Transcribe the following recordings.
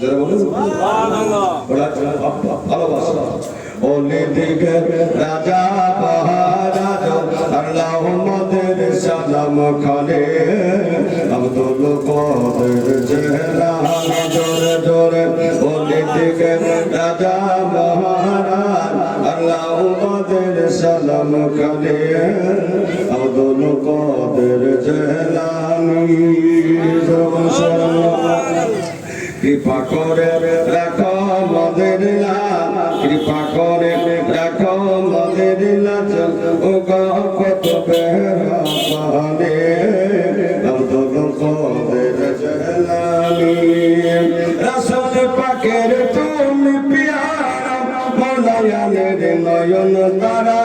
যারা বলেন ভালোবাসা ওলি দিকে রাজা মহারাজ আল্লাহ মদের সালাম খানে আব্দুল কাদের জিলানী জোরে জোরে ওলি দিকে রাজা মহারাজ আল্লাহ মদের সালাম খানে আব্দুল কাদের জিলানী কৃপা করে রাখো মদের কৃপা করে রাখো মদের ও কত বেহানে আব্দুল কাদের জিলানী রাসূল পাকের তুমি পিয়ারা মলায়ানের নয়ন তারা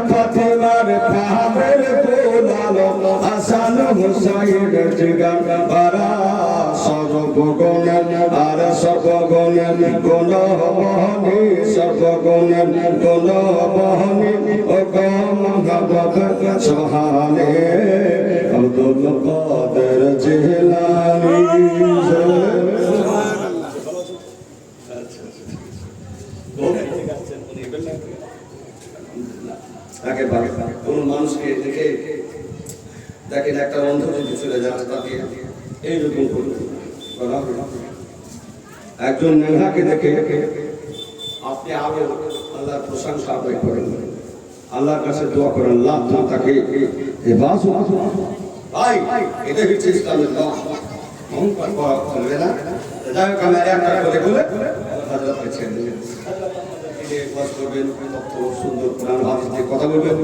ফাতেমার ফাহামের গোলালো হাসান হুসাইন জিগার পারা সর্বগুণে আর সর্বগুণে গুণ বহনি সর্বগুণে গুণ বহনি ও মহাবত সোহানে আব্দুল কাদের জিলানী কোন মানুষকে দেখে দেখেন একটা অন্ধ যদি চলে যায় তাকে এইরকম একজন নেহাকে দেখে আপনি আরো আল্লাহর প্রশংসা আদায় করেন, আল্লাহর কাছে দোয়া করেন, আল্লাহ তাকে হেফাজত। ভাই এটা হচ্ছে ইসলামের দাওয়া, অহংকার করা চলবে না। যাই হোক আমি একটা করে বলে হযরতকে ছেড়ে দিলেন। সুন্দর কোরআন হাদিস দিয়ে কথা বলবেন।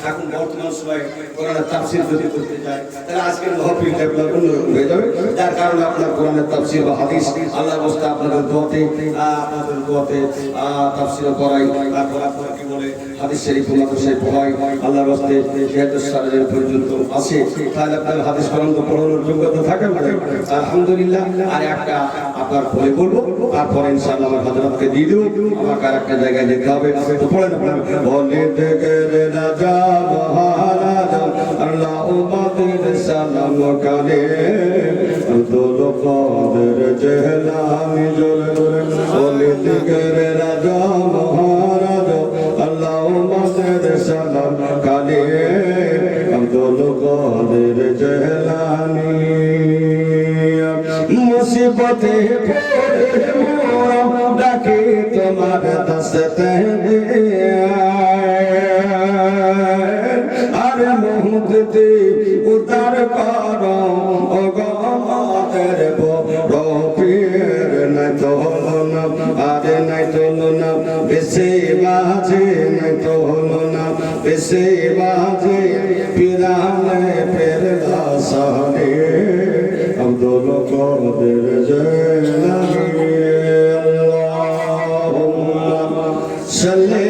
এখন বর্তমান সময় কোরআনের তাফসীর যদি করতে যায় তাহলে আজকের মাহফিল ডেভেলপ অন্যরকম হয়ে যাবে, যার কারণে আপনার কোরআনের তাফসীর বা হাদিস আল্লাহর রাস্তা আপনাদের দোয়াতে তাফসীর করাই, তারপর আপনারা কি বলে হাদিস শরীফ মাদ্রাসায় পড়াই, আল্লাহর রাস্তে ৭৬ সালের পর্যন্ত আছে, তাহলে আপনার হাদিস কোরআন তো পড়ানোর যোগ্যতা থাকে না। আলহামদুলিল্লাহ। আর একটা আপনার পরে বলবো, তারপরে ইনশাআল্লাহ আমার হযরতকে দিয়ে দেবো, আমাকে আর একটা জায়গায় যেতে হবে। তো পড়েন বলে থেকে রাজা মহারাজ আল্লাহ মদের সালাম কানে আব্দুল কাদের জিলানী জোরে জোরে বলে থেকে রাজা মহারাজ আল্লাহ মদের সালাম কানে আব্দুল কাদের জিলানী মুসিবতে পড়ে মোরা ডাকে তোমার দস্তে আর মুহূর্তে উদ্ধার করো ও গো আমাদের বড় পীর। নাই তো হলো না আরে নাই তো হলো না বেশি বাজে, নাই তো হলো না বেশি বাজে পিরানে পেরলা সানে আব্দুল কাদের জিলানী। আল্লাহুম্মা সাল্লি